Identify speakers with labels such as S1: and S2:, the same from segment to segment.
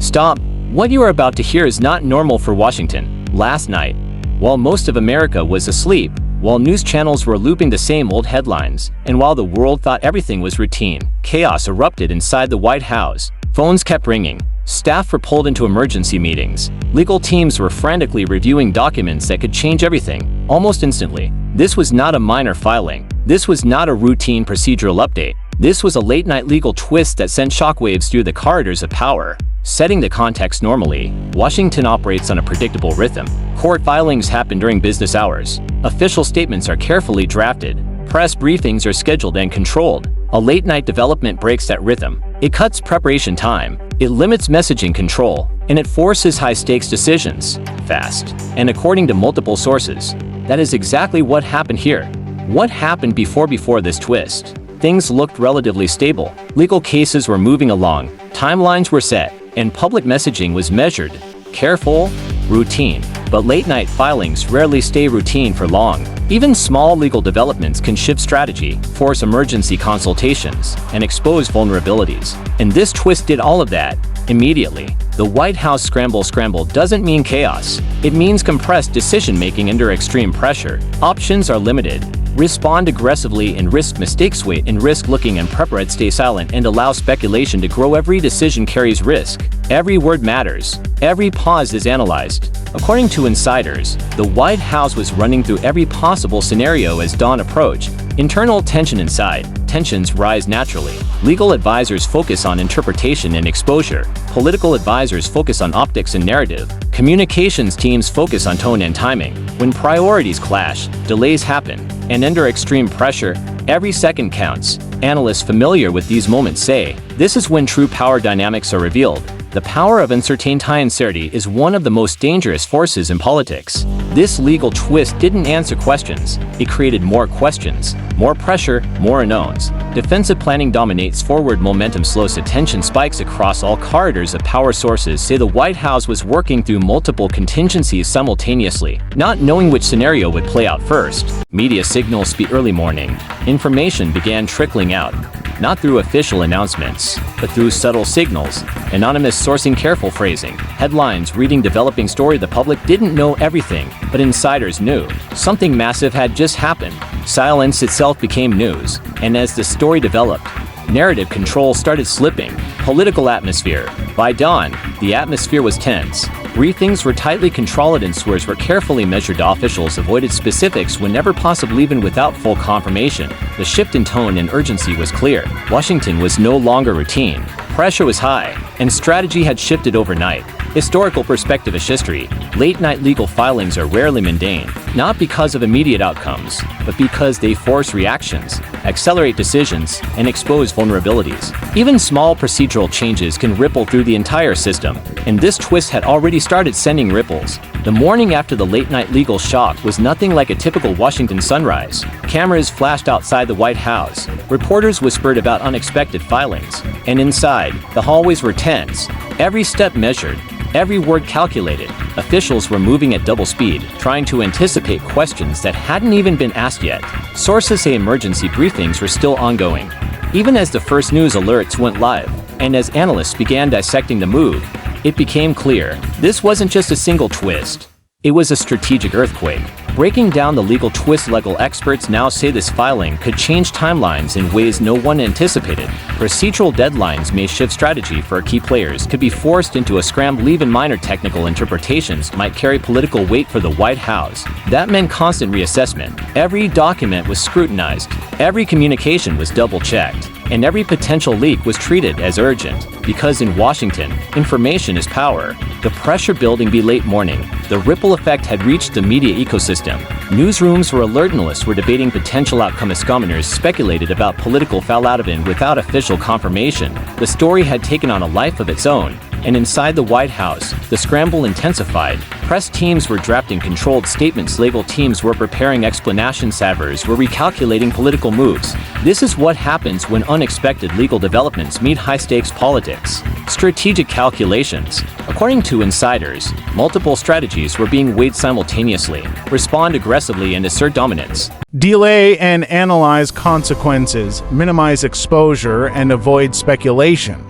S1: Stop. What you are about to hear is not normal for Washington. Last night, while most of America was asleep, while news channels were looping the same old headlines, and while the world thought everything was routine, chaos erupted inside the White House. Phones kept ringing. Staff were pulled into emergency meetings. Legal teams were frantically reviewing documents that could change everything, almost instantly. This was not a minor filing. This was not a routine procedural update. This was a late-night legal twist that sent shockwaves through the corridors of power. Setting the context normally, Washington operates on a predictable rhythm. Court filings happen during business hours. Official statements are carefully drafted. Press briefings are scheduled and controlled. A late-night development breaks that rhythm. It cuts preparation time, it limits messaging control, and it forces high-stakes decisions, fast. And according to multiple sources, that is exactly what happened here. What happened before this twist? Things looked relatively stable. Legal cases were moving along, timelines were set, and public messaging was measured. Careful, routine. But late-night filings rarely stay routine for long. Even small legal developments can shift strategy, force emergency consultations, and expose vulnerabilities. And this twist did all of that immediately. The White House scramble doesn't mean chaos. It means compressed decision-making under extreme pressure. Options are limited. Respond aggressively and risk mistakes. Wait and risk looking and preparate. Stay silent and allow speculation to grow. Every decision carries risk. Every word matters. Every pause is analyzed. According to insiders, the White House was running through every possible scenario as dawn approached. Internal tension inside. Tensions rise naturally. Legal advisors focus on interpretation and exposure. Political advisors focus on optics and narrative. Communications teams focus on tone and timing. When priorities clash, delays happen. And under extreme pressure, every second counts. Analysts familiar with these moments say, this is when true power dynamics are revealed. The power of uncertainty is one of the most dangerous forces in politics. This legal twist didn't answer questions. It created more questions, more pressure, more unknowns. Defensive planning dominates. Forward momentum slows. Tension spikes across all corridors of power. Sources say the White House was working through multiple contingencies simultaneously, not knowing which scenario would play out first. Media signals speed. Early morning, information began trickling out. Not through official announcements, but through subtle signals, anonymous sourcing, careful phrasing, headlines reading, developing story. The public didn't know everything, but insiders knew. Something massive had just happened. Silence itself became news, and as the story developed, narrative control started slipping. Political atmosphere. By dawn, the atmosphere was tense. Briefings were tightly controlled and swears were carefully measured. Officials avoided specifics whenever possible, even without full confirmation. The shift in tone and urgency was clear. Washington was no longer routine. Pressure was high, and strategy had shifted overnight. Historical perspective is history. Late-night legal filings are rarely mundane, not because of immediate outcomes, but because they force reactions, accelerate decisions, and expose vulnerabilities. Even small procedural changes can ripple through the entire system, and this twist had already started sending ripples. The morning after the late-night legal shock was nothing like a typical Washington sunrise. Cameras flashed outside the White House. Reporters whispered about unexpected filings. And inside, the hallways were tense. Every step measured. Every word calculated. Officials were moving at double speed, trying to anticipate questions that hadn't even been asked yet. Sources say emergency briefings were still ongoing, even as the first news alerts went live. And as analysts began dissecting the move, it became clear this wasn't just a single twist. It was a strategic earthquake. Breaking down the legal twist, legal experts now say this filing could change timelines in ways no one anticipated. Procedural deadlines may shift strategy for key players, could be forced into a scramble. Even minor technical interpretations might carry political weight for the White House. That meant constant reassessment. Every document was scrutinized, every communication was double-checked, and every potential leak was treated as urgent. Because in Washington, information is power. The pressure building. Be late morning. The ripple effect had reached the media ecosystem. Newsrooms were alert. Analysts were debating potential outcomes. Commoners speculated about political fallout. And without official confirmation, the story had taken on a life of its own. And inside the White House, the scramble intensified. Press teams were drafting controlled statements. Legal teams were preparing explanations. Savers were recalculating political moves. This is what happens when unexpected legal developments meet high-stakes politics. Strategic calculations. According to insiders, multiple strategies were being weighed simultaneously. Respond aggressively and assert dominance.
S2: Delay and analyze consequences. Minimize exposure and avoid speculation.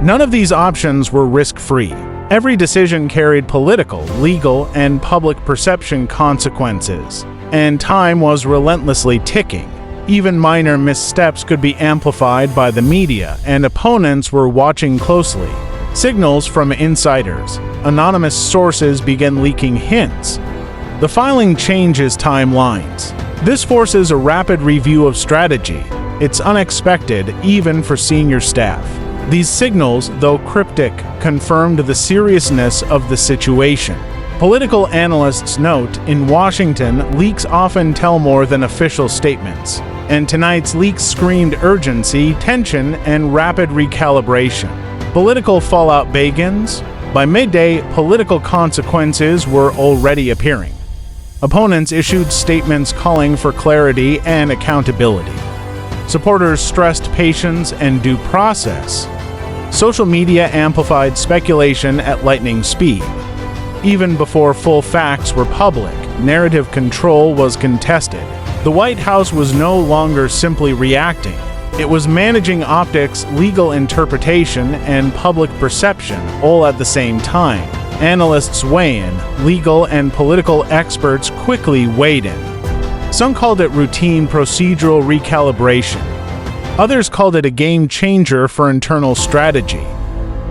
S2: None of these options were risk-free. Every decision carried political, legal, and public perception consequences, and time was relentlessly ticking. Even minor missteps could be amplified by the media, and opponents were watching closely. Signals from insiders. Anonymous sources began leaking hints. The filing changes timelines. This forces a rapid review of strategy. It's unexpected, even for senior staff. These signals, though cryptic, confirmed the seriousness of the situation. Political analysts note, in Washington, leaks often tell more than official statements. And tonight's leaks screamed urgency, tension, and rapid recalibration. Political fallout begins. By midday, political consequences were already appearing. Opponents issued statements calling for clarity and accountability. Supporters stressed patience and due process. Social media amplified speculation at lightning speed. Even before full facts were public, narrative control was contested. The White House was no longer simply reacting. It was managing optics, legal interpretation, and public perception all at the same time. Analysts weigh in, legal and political experts quickly weighed in. Some called it routine procedural recalibration. Others called it a game changer for internal strategy.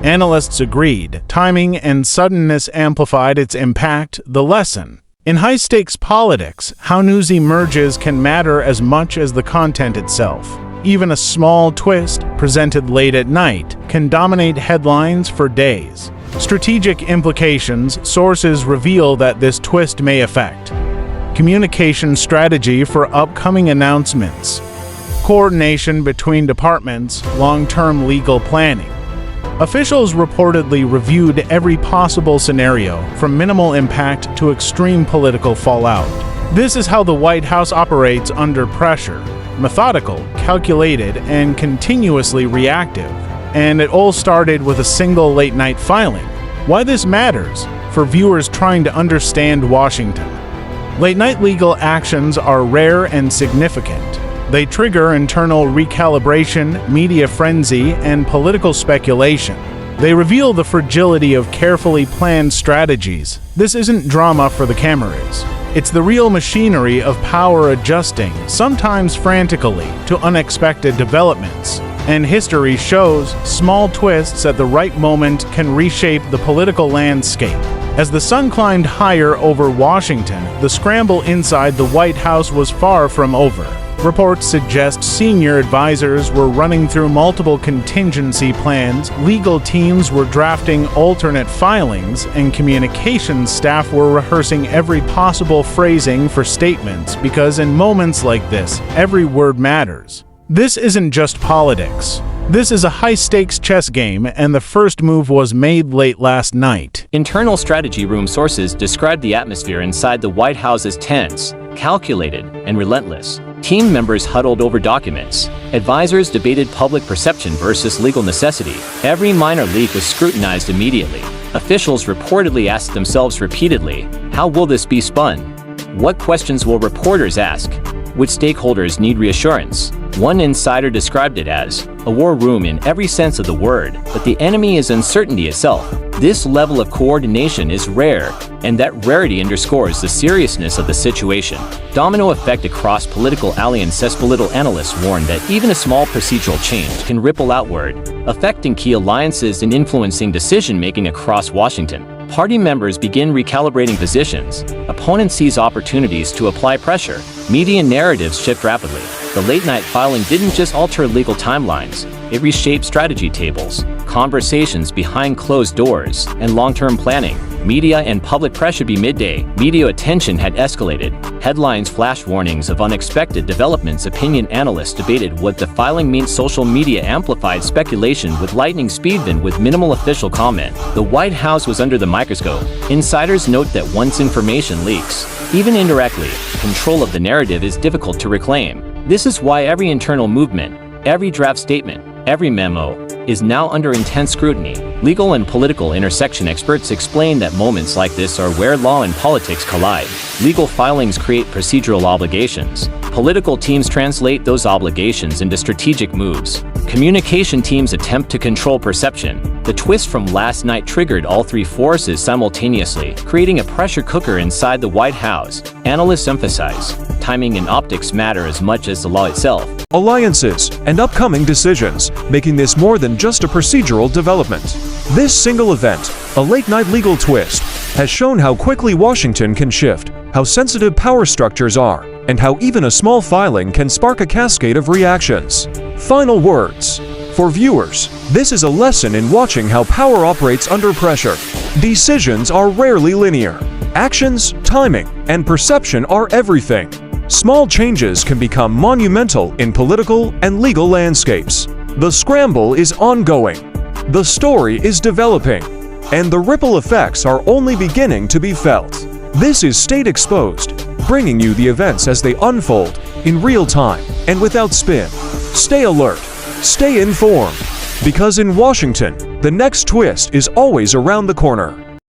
S2: Analysts agreed. Timing and suddenness amplified its impact. The lesson. In high-stakes politics, how news emerges can matter as much as the content itself. Even a small twist, presented late at night, can dominate headlines for days. Strategic implications. Sources reveal that this twist may affect communication strategy for upcoming announcements, coordination between departments, long-term legal planning. Officials reportedly reviewed every possible scenario, from minimal impact to extreme political fallout. This is how the White House operates under pressure: methodical, calculated, and continuously reactive. And it all started with a single late-night filing. Why this matters for viewers trying to understand Washington. Late-night legal actions are rare and significant. They trigger internal recalibration, media frenzy, and political speculation. They reveal the fragility of carefully planned strategies. This isn't drama for the cameras. It's the real machinery of power adjusting, sometimes frantically, to unexpected developments. And history shows small twists at the right moment can reshape the political landscape. As the sun climbed higher over Washington, the scramble inside the White House was far from over. Reports suggest senior advisors were running through multiple contingency plans, legal teams were drafting alternate filings, and communications staff were rehearsing every possible phrasing for statements because in moments like this, every word matters. This isn't just politics. This is a high-stakes chess game, and the first move was made late last night.
S1: Internal strategy room sources described the atmosphere inside the White House as tense, calculated, and relentless. Team members huddled over documents. Advisors debated public perception versus legal necessity. Every minor leak was scrutinized immediately. Officials reportedly asked themselves repeatedly, how will this be spun? What questions will reporters ask? Which stakeholders need reassurance? One insider described it as a war room in every sense of the word, but the enemy is uncertainty itself. This level of coordination is rare, and that rarity underscores the seriousness of the situation. Domino effect across political alliances. Political analysts warn that even a small procedural change can ripple outward, affecting key alliances and influencing decision-making across Washington. Party members begin recalibrating positions. Opponents seize opportunities to apply pressure. Media narratives shift rapidly. The late-night filing didn't just alter legal timelines, it reshaped strategy tables, conversations behind closed doors, and long-term planning. Media and public pressure. By midday, media attention had escalated. Headlines flashed warnings of unexpected developments. Opinion analysts debated what the filing meant. Social media amplified speculation with lightning speed and with minimal official comment. The White House was under the microscope. Insiders note that once information leaks, even indirectly, control of the narrative is difficult to reclaim. This is why every internal movement, every draft statement, every memo, is now under intense scrutiny. Legal and political intersection experts explain that moments like this are where law and politics collide. Legal filings create procedural obligations. Political teams translate those obligations into strategic moves. Communication teams attempt to control perception. The twist from last night triggered all three forces simultaneously, creating a pressure cooker inside the White House. Analysts emphasize, timing and optics matter as much as the law itself.
S3: Alliances and upcoming decisions, making this more than just a procedural development. This single event, a late-night legal twist, has shown how quickly Washington can shift, how sensitive power structures are, and how even a small filing can spark a cascade of reactions. Final words. For viewers, this is a lesson in watching how power operates under pressure. Decisions are rarely linear. Actions, timing, and perception are everything. Small changes can become monumental in political and legal landscapes. The scramble is ongoing. The story is developing. And the ripple effects are only beginning to be felt. This is State Exposed, bringing you the events as they unfold in real time and without spin. Stay alert, stay informed, because in Washington, the next twist is always around the corner.